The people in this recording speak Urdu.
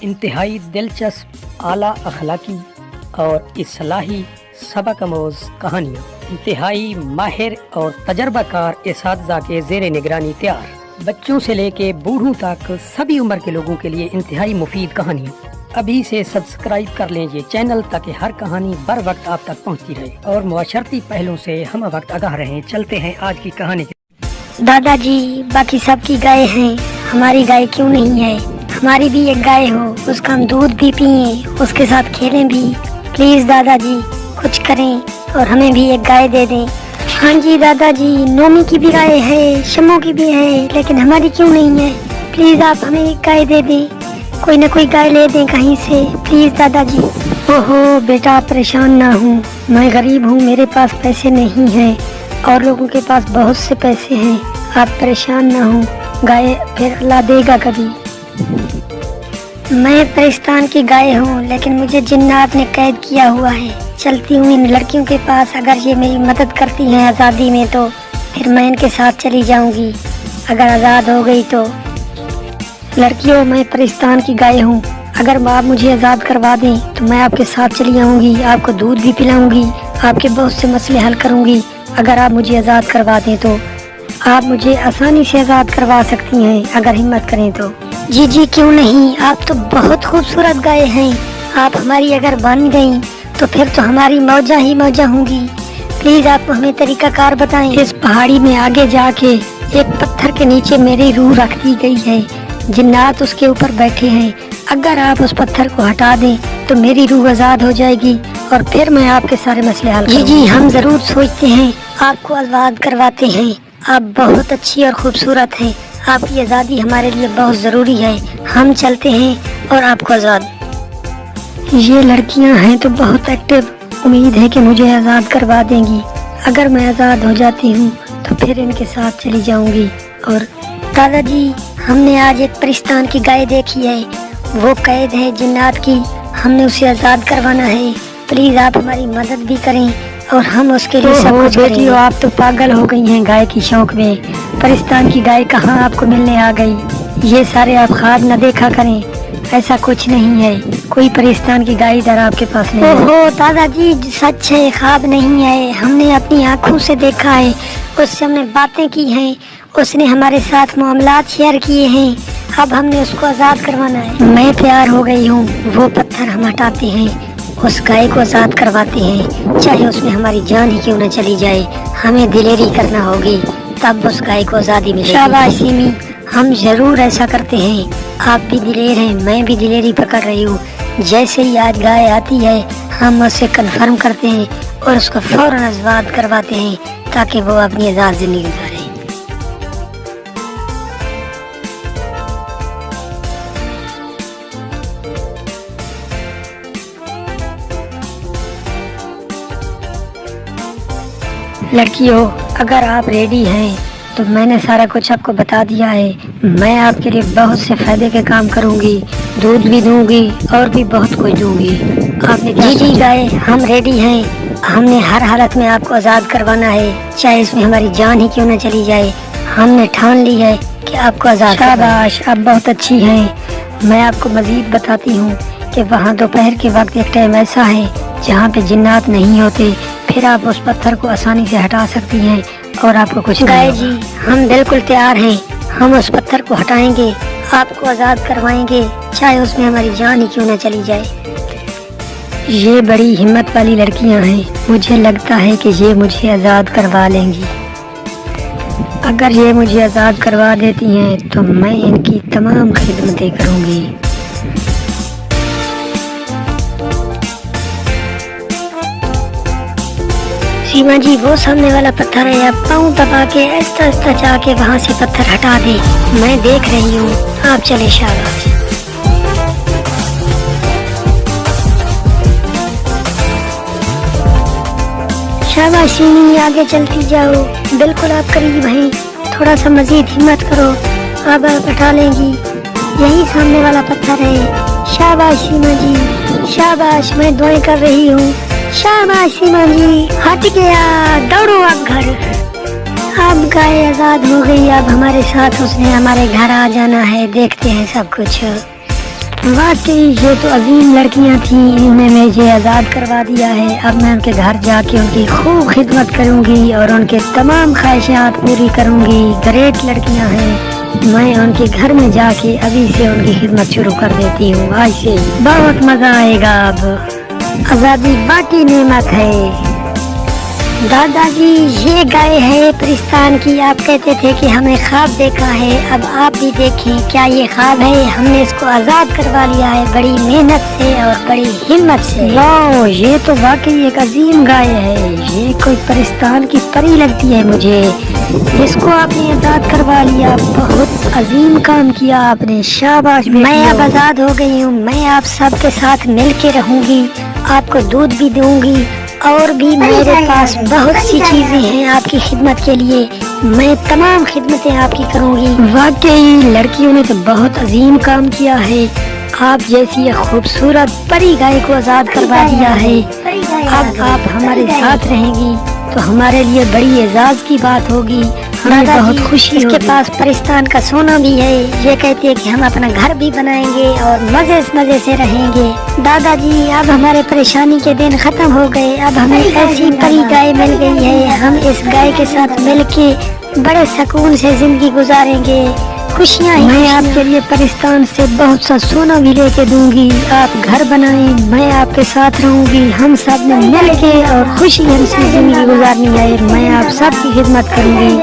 انتہائی دلچسپ اعلیٰ اخلاقی اور اصلاحی سبق آموز کہانیاں انتہائی ماہر اور تجربہ کار اساتذہ کے زیر نگرانی تیار، بچوں سے لے کے بوڑھوں تک سبھی عمر کے لوگوں کے لیے انتہائی مفید کہانیاں۔ ابھی سے سبسکرائب کر لیں یہ چینل تاکہ ہر کہانی بر وقت آپ تک پہنچتی رہے اور معاشرتی پہلوں سے ہم وقت آگاہ رہیں۔ چلتے ہیں آج کی کہانی کی۔ دادا جی، باقی سب کی گائے ہیں، ہماری گائے کیوں نہیں ہے؟ ہماری بھی ایک گائے ہو، اس کا ہم دودھ بھی پئیں، اس کے ساتھ کھیلیں بھی۔ پلیز دادا جی کچھ کریں اور ہمیں بھی ایک گائے دے دیں۔ ہاں جی دادا جی، نومی کی بھی گائے ہے، شمو کی بھی ہے، لیکن ہماری کیوں نہیں ہے؟ پلیز آپ ہمیں ایک گائے دے دیں، کوئی نہ کوئی گائے لے دیں کہیں سے، پلیز دادا جی۔ اوہو بیٹا، آپ پریشان نہ ہوں، میں غریب ہوں، میرے پاس پیسے نہیں ہیں اور لوگوں کے پاس بہت سے پیسے ہیں، آپ پریشان نہ ہوں، گائے پھر اللہ دے گا کبھی۔ میں پرستان کی گائے ہوں، لیکن مجھے جنات نے قید کیا ہوا ہے، چلتی ہوں ان لڑکیوں کے پاس، اگر یہ میری مدد کرتی ہیں آزادی میں تو پھر میں ان کے ساتھ چلی جاؤں گی، اگر آزاد ہو گئی تو۔ لڑکیوں، میں پرستان کی گائے ہوں، اگر آپ مجھے آزاد کروا دیں تو میں آپ کے ساتھ چلی آؤں گی، آپ کو دودھ بھی پلاؤں گی، آپ کے بہت سے مسئلے حل کروں گی۔ اگر آپ مجھے آزاد کروا دیں تو آپ مجھے آسانی سے آزاد کروا سکتی ہیں اگر ہمت کریں تو۔ جی جی کیوں نہیں، آپ تو بہت خوبصورت گائے ہیں، آپ ہماری اگر بن گئیں تو پھر تو ہماری موجہ ہی موجہ ہوں گی۔ پلیز آپ ہمیں طریقہ کار بتائیں۔ اس پہاڑی میں آگے جا کے ایک پتھر کے نیچے میری روح رکھ دی گئی ہے، جنات اس کے اوپر بیٹھے ہیں، اگر آپ اس پتھر کو ہٹا دیں تو میری روح آزاد ہو جائے گی اور پھر میں آپ کے سارے مسئلے حل کروں گی۔ جی ہم ضرور سوچتے ہیں، آپ کو آزاد کرواتے ہیں، آپ بہت اچھی اور خوبصورت ہیں، آپ کی آزادی ہمارے لیے بہت ضروری ہے، ہم چلتے ہیں اور آپ کو آزاد۔ یہ لڑکیاں ہیں تو بہت ایکٹیو، امید ہے کہ مجھے آزاد کروا دیں گی، اگر میں آزاد ہو جاتی ہوں تو پھر ان کے ساتھ چلی جاؤں گی۔ اور دادا جی، ہم نے آج ایک پرستان کی گائے دیکھی ہے، وہ قید ہے جنات کی، ہم نے اسے آزاد کروانا ہے، پلیز آپ ہماری مدد بھی کریں اور ہم اس کے لیے سب کچھ کریں۔ بیٹیو، آپ تو پاگل ہو گئی ہیں گائے کی شوق میں، پرستان کی گائے کہاں آپ کو ملنے آ گئی؟ یہ سارے آپ خواب نہ دیکھا کریں، ایسا کچھ نہیں ہے، کوئی پرستان کی گائے ادھر آپ کے پاس نہیں ہے۔ اوہو دادا جی، سچ ہے، خواب نہیں ہے، ہم نے اپنی آنکھوں سے دیکھا ہے، اس سے ہم نے باتیں کی ہیں، اس نے ہمارے ساتھ معاملات شیئر کیے ہیں، اب ہم نے اس کو آزاد کروانا ہے۔ میں تیار ہو گئی ہوں، وہ پتھر ہم ہٹاتے ہیں، اس گائے کو آزاد کرواتے ہیں، چاہے اس میں ہماری جان ہی کیوں نہ چلی جائے، ہمیں دلیری کرنا ہوگی، تب اس گائے کو آزادی ملے گی۔ شاباش سیمی، ہم ضرور ایسا کرتے ہیں، آپ بھی دلیر ہیں، میں بھی دلیری پکڑ رہی ہوں، جیسے ہی آج گائے آتی ہے ہم اسے کنفرم کرتے ہیں اور اس کو فوراً آزاد کرواتے ہیں تاکہ وہ اپنی آزاد زندگی گزارے۔ لڑکیوں، اگر آپ ریڈی ہیں تو میں نے سارا کچھ آپ کو بتا دیا ہے، میں آپ کے لیے بہت سے فائدے کے کام کروں گی، دودھ بھی دوں گی اور بھی بہت کچھ دوں گی۔ آپ نے جی جی گائے، ہم ریڈی ہیں، ہم نے ہر حالت میں آپ کو آزاد کروانا ہے، چاہے اس میں ہماری جان ہی کیوں نہ چلی جائے، ہم نے ٹھان لی ہے کہ آپ کو آزاد۔ شاباش، آپ بہت اچھی ہیں۔ میں آپ کو مزید بتاتی ہوں کہ وہاں دوپہر کے وقت ایک ٹائم ایسا ہے جہاں پہ جنات نہیں ہوتے، پھر آپ اس پتھر کو آسانی سے ہٹا سکتی ہیں اور آپ کو کچھ گائے جی، ہم بالکل تیار ہیں، ہم اس پتھر کو ہٹائیں گے، آپ کو آزاد کروائیں گے، چاہے اس میں ہماری جان ہی کیوں نہ چلی جائے۔ یہ بڑی ہمت والی لڑکیاں ہیں، مجھے لگتا ہے کہ یہ مجھے آزاد کروا لیں گی، اگر یہ مجھے آزاد کروا دیتی ہیں تو میں ان کی تمام خدمتیں کروں گی۔ سیما جی، وہ سامنے والا پتھر ہے، آپ پاؤں دبا کے آہستہ آہستہ جا کے وہاں سے پتھر ہٹا دیں، میں دیکھ رہی ہوں، آپ چلے۔ شاباش۔ شاباش سیمی، آگے چلتی جاؤ، بالکل آپ قریب ہیں، تھوڑا سا مزید ہمت کرو، اب آپ ہٹا لیں گی، یہی سامنے والا پتھر ہے۔ شاباش سیما جی، شاباش، میں دعائیں کر رہی ہوں، شاباش سیما جی، ہٹ گیا، دوڑو اب گھر۔ اب گائے آزاد ہو گئی، اب ہمارے ساتھ اس نے ہمارے گھر آ جانا ہے، دیکھتے ہیں سب کچھ۔ واقعی یہ تو عظیم لڑکیاں تھیں، انہیں مجھے آزاد کروا دیا ہے۔ اب میں ان کے گھر جا کے ان کی خوب خدمت کروں گی اور ان کے تمام خواہشات پوری کروں گی۔ گریٹ لڑکیاں ہیں، میں ان کے گھر میں جا کے ابھی سے ان کی خدمت شروع کر دیتی ہوں۔ آج سے بہت مزہ آئے گا۔ اب آزادی واقعی نعمت ہے۔ دادا جی یہ گائے ہے پرستان کی، آپ کہتے تھے کہ ہمیں خواب دیکھا ہے، اب آپ بھی دیکھیں کیا یہ خواب ہے؟ ہم نے اس کو آزاد کروا لیا ہے بڑی محنت سے اور بڑی ہمت سے۔ واہ، یہ تو واقعی ایک عظیم گائے ہے، یہ کوئی پرستان کی پری لگتی ہے مجھے۔ جس کو آپ نے آزاد کروا لیا، بہت عظیم کام کیا آپ نے، شاباش۔ میں اب آزاد ہو گئی ہوں، میں آپ سب کے ساتھ مل کے رہوں گی، آپ کو دودھ بھی دوں گی، اور بھی میرے پاس بہت سی چیزیں ہیں آپ کی خدمت کے لیے، میں تمام خدمتیں آپ کی کروں گی۔ واقعی لڑکیوں نے تو بہت عظیم کام کیا ہے، آپ جیسی ایک خوبصورت پری گائے کو آزاد کروا دیا ہے۔ اب آپ ہمارے ساتھ رہیں گی تو ہمارے لیے بڑی اعزاز کی بات ہوگی، ہمیں بہت خوشی ہوگی۔ اس کے پاس پرستان کا سونا بھی ہے، یہ کہتی ہے کہ ہم اپنا گھر بھی بنائیں گے اور مزے سے رہیں گے۔ دادا جی اب ہمارے پریشانی کے دن ختم ہو گئے، اب ہمیں ایسی پری گائے مل گئی ہے، ہم اس گائے کے ساتھ مل کے بڑے سکون سے زندگی گزاریں گے، خوشیاں ہی۔ میں آپ کے لیے پرستان سے بہت سا سونا بھی لے کے دوں گی، آپ گھر بنائیں، میں آپ کے ساتھ رہوں گی، ہم سب نے مل کے اور خوشی ہم سے زندگی گزارنی ہے، میں آپ سب کی خدمت کروں گی۔